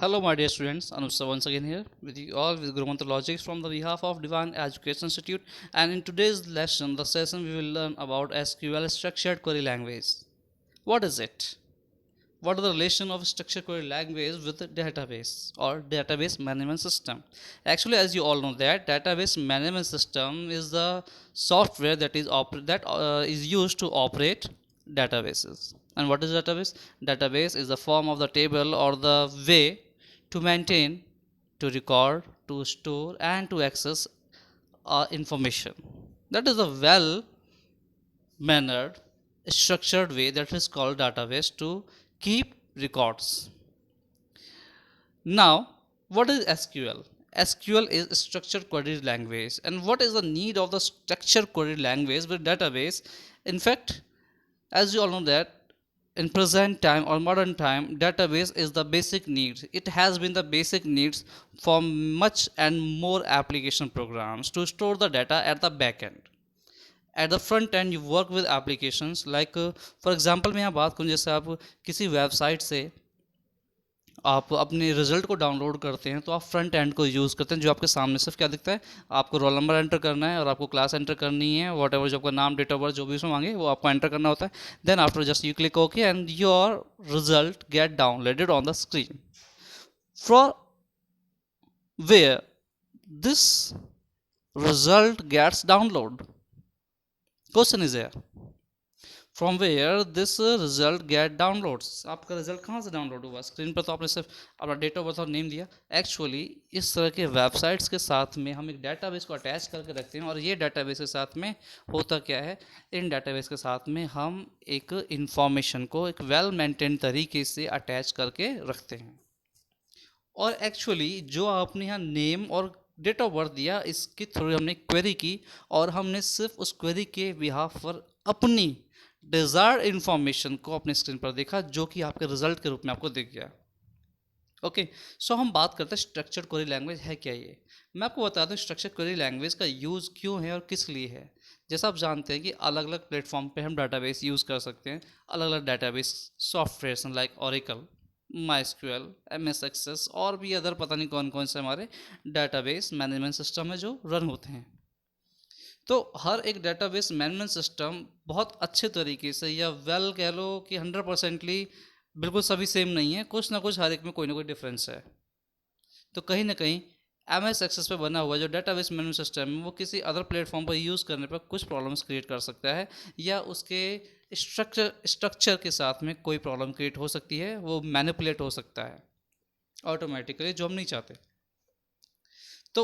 Hello, my dear students. Anup sir once again here with you all with Guru Mantra Logics from the behalf of Divine Education Institute. And in today's lesson, the session we will learn about SQL structured query language. What is it? What is the relation of structured query language with the database or database management system? Actually, as you all know, that database management system is the software that is used to operate databases. And what is database? Database is the form of the table or the way to maintain, to record, to store, and to access information. That is a well mannered, structured way that is called database to keep records. Now, what is SQL? SQL is structured query language. And what is the need of the structured query language with database? In fact, as you all know that in present time or modern time, database is the basic need. It has been the basic needs for much and more application programs to store the data at the back end. At the front end you work with applications like for example मैं यहाँ बात करूँ, जैसे आप किसी website से आप अपने रिजल्ट को डाउनलोड करते हैं तो आप फ्रंट एंड को यूज़ करते हैं, जो आपके सामने सिर्फ क्या दिखता है, आपको रोल नंबर एंटर करना है और आपको क्लास एंटर करनी है, वॉट एवर जो आपका नाम, डेट ऑफ बर्थ जो भी उसमें मांगे वो आपको एंटर करना होता है. Then after just you click okay and your result get downloaded on the screen. For where this result gets download? Question is है from where this result get downloads. आपका रिजल्ट कहाँ से डाउनलोड हुआ? Screen पर तो आपने सिर्फ अपना डेट ऑफ बर्थ और नेम दिया. एक्चुअली इस तरह के वेबसाइट्स के साथ में हम एक डाटाबेस को अटैच करके रखते हैं, और ये डाटाबेस के साथ में होता क्या है, इन डाटाबेस के साथ में हम एक इंफॉर्मेशन को एक वेल मेंटेन तरीके से अटैच करके रखते हैं. और एक्चुअली जो आपने यहाँ नेम और डेट ऑफ बर्थ दिया, इसके थ्रू हमने क्वेरी की और हमने सिर्फ उस क्वेरी के बिहाफ पर अपनी डिजायर्ड इंफॉर्मेशन को अपने स्क्रीन पर देखा, जो कि आपके रिजल्ट के रूप में आपको दिख गया. ओके, सो हम बात करते हैं स्ट्रक्चर्ड क्वेरी लैंग्वेज है क्या. ये मैं आपको बता दूं स्ट्रक्चर्ड क्वेरी लैंग्वेज का यूज़ क्यों है और किस लिए है. जैसा आप जानते हैं कि अलग अलग प्लेटफॉर्म पे हम डाटाबेस यूज़ कर सकते हैं, अलग अलग database software like Oracle, MySQL, MS Access और भी अदर पता नहीं कौन कौन से हमारे डाटाबेस मैनेजमेंट सिस्टम है जो रन होते हैं. तो हर एक डाटाबेस मैनेजमेंट सिस्टम बहुत अच्छे तरीके से या वेल कह लो कि 100%ली बिल्कुल सभी सेम नहीं है, कुछ ना कुछ हर एक में कोई ना कोई डिफरेंस है. तो कहीं ना कहीं MS Access पे बना हुआ जो डाटाबेस मैनेजमेंट सिस्टम है वो किसी अदर प्लेटफॉर्म पर यूज़ करने पर कुछ प्रॉब्लम्स क्रिएट कर सकता है, या उसके स्ट्रक्चर के साथ में कोई प्रॉब्लम क्रिएट हो सकती है, वो मैनिपुलेट हो सकता है ऑटोमेटिकली, जो हम नहीं चाहते. तो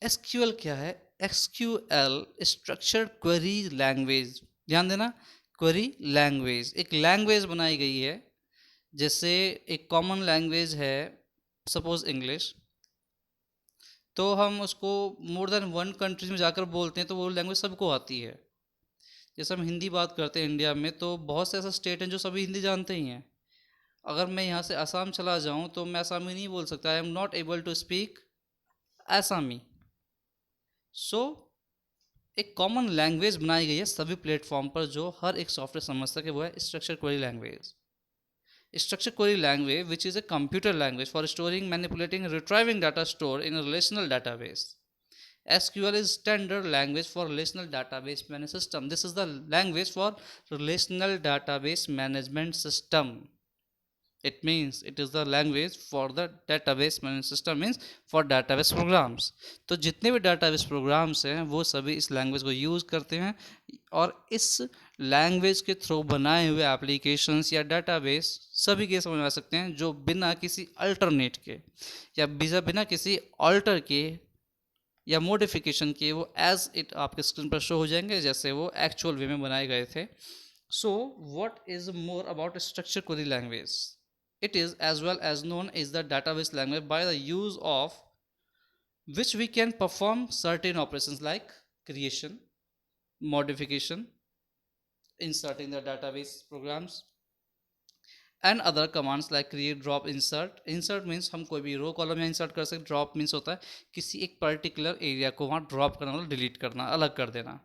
SQL क्या है? SQL structured query language. ध्यान देना, क्वेरी लैंग्वेज एक लैंग्वेज बनाई गई है. जैसे एक कॉमन लैंग्वेज है सपोज इंग्लिश, तो हम उसको मोर देन वन कंट्रीज में जाकर बोलते हैं तो वो लैंग्वेज सबको आती है. जैसे हम हिंदी बात करते हैं इंडिया में, तो बहुत से ऐसे स्टेट हैं जो सभी हिंदी जानते ही हैं. अगर मैं यहाँ से असम चला जाऊँ तो मैं असमी नहीं बोल सकता, I am not able to speak Assamese. So एक कॉमन लैंग्वेज बनाई गई है सभी प्लेटफॉर्म पर जो हर एक सॉफ्टवेयर समझ सके, वो है structure query language. Structured query language, which is a computer language for storing, manipulating, and retrieving data stored in a relational database. SQL is standard language for relational database management system. This is the language for relational database management system. It means it is the language for the database management system, means for database programs. तो जितने भी database programs हैं वो सभी इस language को use करते हैं, और इस लैंग्वेज के थ्रू बनाए हुए एप्लीकेशंस या डाटाबेस सभी के समझ आ सकते हैं, जो बिना किसी अल्टरनेट के या बिना किसी ऑल्टर के या मॉडिफिकेशन के वो एज इट आपके स्क्रीन पर शो हो जाएंगे जैसे वो एक्चुअल वे में बनाए गए थे. So what is more about structure query language? It is as well as known as the database language by the use of which we can perform certain operations like creation, modification, inserting the database programs and other commands like create, drop, insert. Insert means हम कोई भी row column में insert कर सकते. Drop means होता है किसी एक पर्टिकुलर एरिया को वहाँ ड्रॉप करना, मतलब डिलीट करना, अलग कर देना.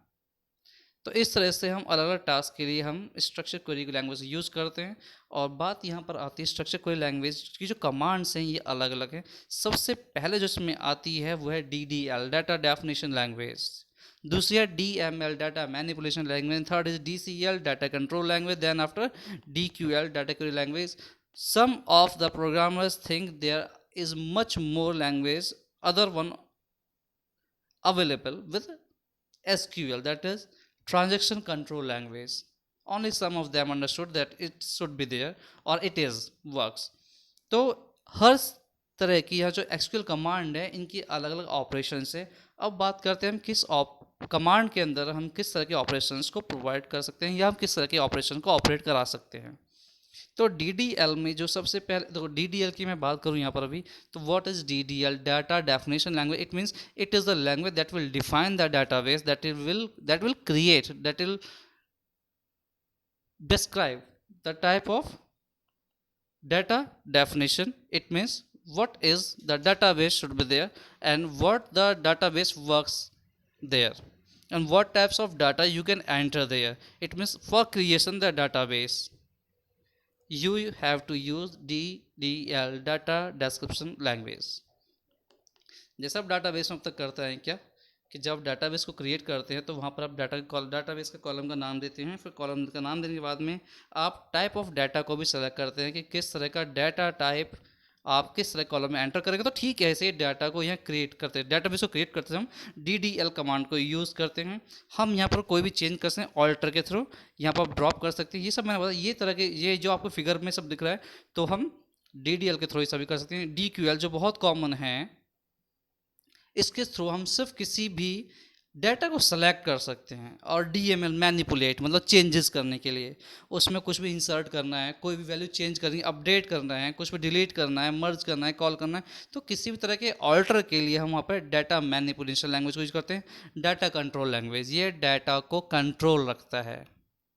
तो इस तरह से हम अलग अलग टास्क के लिए हम स्ट्रक्चर क्वेरी लैंग्वेज यूज़ करते हैं। और बात यहाँ पर आती है स्ट्रक्चर क्वेरी लैंग्वेज की जो कमांड्स हैं ये अलग अलग हैं। सबसे पहले जो इसमें आती है वो है DDL, डाटा डेफिनेशन लैंग्वेज। दूसरी है DML, data manipulation language. Third is DCL, data control language. Then after DQL, data query language. Some of the programmers think there is much more language other one available with SQL, that is transaction control language. Only some of them understood that it should be there or it is works. तो हर तरह की यह जो SQL command है इनकी अलग अलग operation है। अब बात करते हैं हम किस कमांड के अंदर हम किस तरह के ऑपरेशंस को प्रोवाइड कर सकते हैं या हम किस तरह के ऑपरेशन को ऑपरेट करा सकते हैं। तो DDL में जो सबसे पहले तो DDL की मैं बात करूं यहाँ पर अभी, तो what is DDL, data definition language. It means it is the language that will define the database, that will create, that will describe the type of data definition. It means what is the database should be there and what the database works there and what types of data you can enter there. It means for creation the database you have to use DDL, data description language. जैसे आप database में अब तक करते हैं क्या कि जब डाटाबेस को क्रिएट करते हैं तो वहाँ पर आप डाटाबेस का कॉलम का नाम देते हैं। फिर कॉलम का नाम देने के बाद में आप टाइप ऑफ डाटा को भी सेलेक्ट करते हैं कि किस तरह का डाटा टाइप आप किस तरह कॉलम में एंटर करेंगे। तो ठीक है, ऐसे डाटा को यहाँ क्रिएट करते हैं, डाटाबेस को क्रिएट करते हैं हम DDL कमांड को यूज़ करते हैं। हम यहाँ पर कोई भी चेंज कर सकते हैं ऑल्टर के थ्रू, यहाँ पर ड्रॉप कर सकते हैं। ये सब मैंने बताया, ये तरह के ये जो आपको फिगर में सब दिख रहा है तो हम DDL के थ्रू ये सभी कर सकते हैं। DQL जो बहुत कॉमन है, इसके थ्रू हम सिर्फ किसी भी डाटा को सेलेक्ट कर सकते हैं। और DML मैनिपुलेट मतलब चेंजेस करने के लिए, उसमें कुछ भी इंसर्ट करना है, कोई भी वैल्यू चेंज करनी है, अपडेट करना है, कुछ भी डिलीट करना है, मर्ज करना है, कॉल करना है, तो किसी भी तरह के ऑल्टर के लिए हम वहाँ पर डाटा मैनिपुलेशन लैंग्वेज को यूज करते हैं। डाटा कंट्रोल लैंग्वेज, ये डाटा को कंट्रोल रखता है,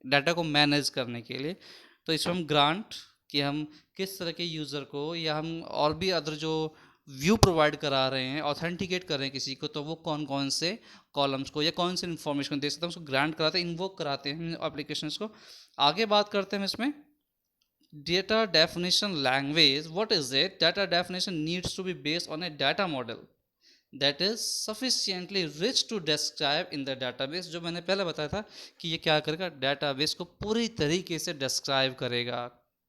डाटा को मैनेज करने के लिए। तो इसमें हम ग्रांट कि हम किस तरह के यूज़र को या हम और भी अदर जो व्यू प्रोवाइड करा रहे हैं, ऑथेंटिकेट कर रहे हैं किसी को, तो वो कौन कौन से कॉलम्स को या कौन से इन्फॉर्मेशन दे सकते हैं उसको ग्रांट कराते हैं, इन्वोक कराते हैं एप्लीकेशंस को। आगे बात करते हैं इसमें data definition language. What is it? Data definition needs to be based on a data model that is sufficiently rich to describe in the database। जो मैंने पहले बताया था कि ये क्या करेगा, डाटाबेस को पूरी तरीके से डिस्क्राइब करेगा।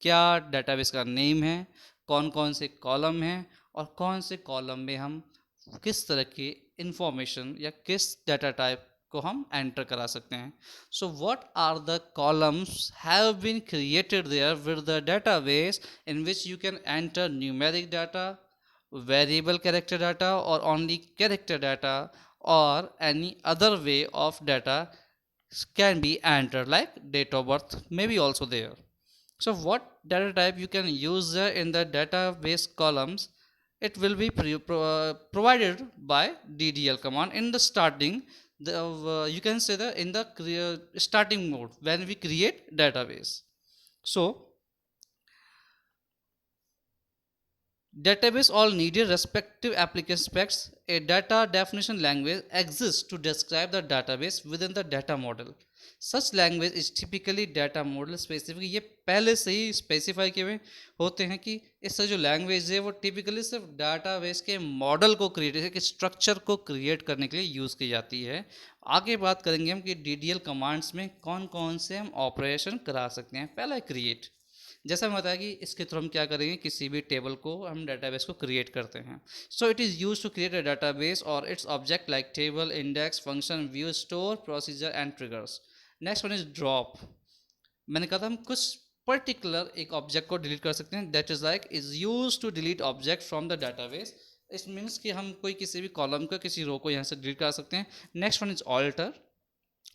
क्या डाटाबेस का नेम है, कौन कौन से कॉलम हैं और कौन से कॉलम में हम किस तरह की इंफॉर्मेशन या किस डाटा टाइप को हम एंटर करा सकते हैं। So what are the columns have been created there with the database in which you can enter numeric data, variable character data or only character data, or any other way of data can be entered like date of birth may be also there. So what data type you can use in the database columns, it will be provided by DDL command in the starting you can say that in the starting mode when we create database. So database all needed respective application specs. A data definition language exists to describe the database within the data model. Such language is typically data model specific। ये पहले से ही specify किए हुए होते हैं कि इससे जो लैंग्वेज है वो टिपिकली सिर्फ डाटाबेस के मॉडल को क्रिएट के स्ट्रक्चर को क्रिएट करने के लिए यूज़ की जाती है। आगे बात करेंगे हम कि DDL कमांड्स में कौन कौन से हम ऑपरेशन करा सकते हैं। पहला क्रिएट, जैसा मैं बताया कि इसके थ्रू हम क्या करेंगे, किसी भी टेबल को हम डाटाबेस को क्रिएट करते हैं। So it is use to create a database और its object like table, index, function, view, store, procedure and triggers. Next one is drop. मैंने कहा था हम कुछ पर्टिकुलर एक ऑब्जेक्ट को डिलीट कर सकते हैं, that is like is use to delete object from the database. It means कि हम कोई किसी भी कॉलम का किसी रो को यहाँ से डिलीट कर सकते हैं। Next one is alter.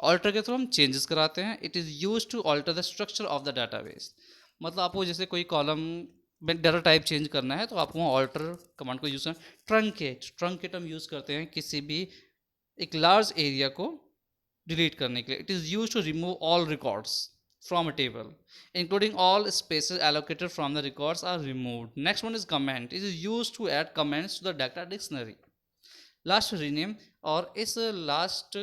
Alter के थ्रू हम चेंजेस कराते हैं। It is use to alter the structure of the database. मतलब आपको जैसे कोई कॉलम में डाटा टाइप चेंज करना है तो आपको वहाँ ऑल्टर कमांड को यूज़ करना। ट्रंकेट हम यूज़ करते हैं किसी भी एक लार्ज एरिया को डिलीट करने के लिए। It is use to remove all records from a table including all spaces allocated from the records are removed. Next one is comment. It is use to add comments to the data dictionary. Last rename, और इस last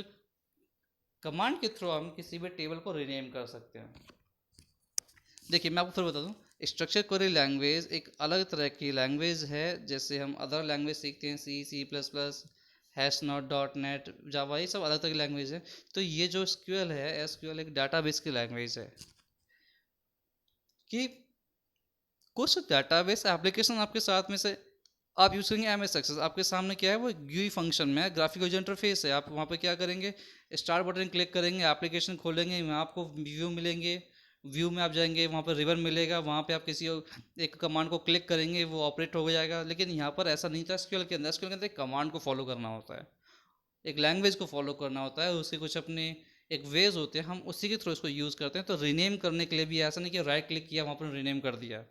command के through हम किसी भी table को rename कर सकते हैं। देखिए मैं आपको फिर बता दूं, स्ट्रक्चर क्वेरी लैंग्वेज एक अलग तरह की लैंग्वेज है। जैसे हम अदर लैंग्वेज सीखते हैं, C++, hash note, dot net, Java, ये सब अलग तरह की लैंग्वेज है। तो ये जो एसक्यूएल है, एसक्यूएल एक डाटाबेस की लैंग्वेज है कि कुछ डाटाबेस एप्लीकेशन आपके साथ में से आप यूज़ करेंगे MS एक्सेस। आपके सामने क्या है, वो GUI फंक्शन में है, ग्राफिक यूजर इंटरफेस है। आप वहाँ पे क्या करेंगे, स्टार्ट बटन क्लिक करेंगे, एप्लीकेशन खोलेंगे, वहाँ आपको व्यू मिलेंगे। व्यू में आप जाएंगे, वहाँ पर रिबन मिलेगा, वहाँ पे आप किसी एक कमांड को क्लिक करेंगे, वो ऑपरेट हो जाएगा। लेकिन यहाँ पर ऐसा नहीं था एसक्यूएल के अंदर। एसक्यूएल के अंदर एक कमांड को फॉलो करना होता है, एक लैंग्वेज को फॉलो करना होता है, उसके कुछ अपने एक वेज होते हैं, हम उसी के थ्रू इसको यूज़ करते हैं। तो रीनेम करने के लिए भी ऐसा नहीं कि राइट क्लिक किया वहाँ पर रीनेम कर दिया।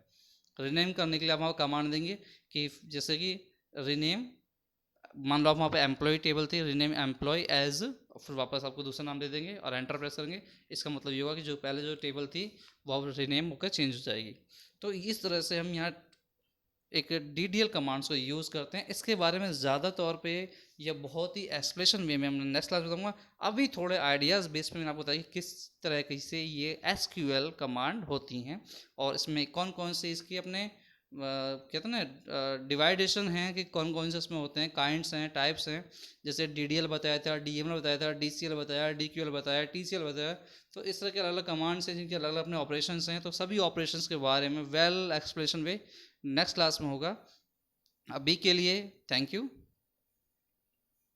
रीनेम करने के लिए आप वहाँ कमांड देंगे कि जैसे कि रीनेम, मान लो आप वहाँ पे एम्प्लॉय टेबल थी, रीनेम एम्प्लॉय एज, फिर वापस आपको दूसरा नाम दे देंगे और एंटर प्रेस करेंगे। इसका मतलब ये होगा कि जो पहले जो टेबल थी वो अब रीनेम होकर चेंज हो जाएगी। तो इस तरह से हम यहाँ एक DDL कमांड्स को यूज़ करते हैं। इसके बारे में ज़्यादा तौर पे या बहुत ही एक्सप्लेनेशन वे में मैं नेक्स्ट क्लास बताऊंगा। अभी थोड़े आइडियाज़ बेस पे मैंने आपको बताया कि किस तरह की से ये SQL कमांड होती हैं और इसमें कौन कौन से इसकी अपने कहते हैं ना डिवाइडेशन हैं कि कौन कौन से इसमें होते हैं, काइंड्स हैं, टाइप्स हैं। जैसे DDL बताया था, DML बताया था, DCL बताया, DQL बताया, TCL बताया। तो इस तरह के अलग अलग कमांड्स हैं जिनके अलग अलग अपने ऑपरेशंस हैं। तो सभी ऑपरेशंस के बारे में वेल एक्सप्लेनेशन वे नेक्स्ट क्लास में होगा। अभी के लिए थैंक यू।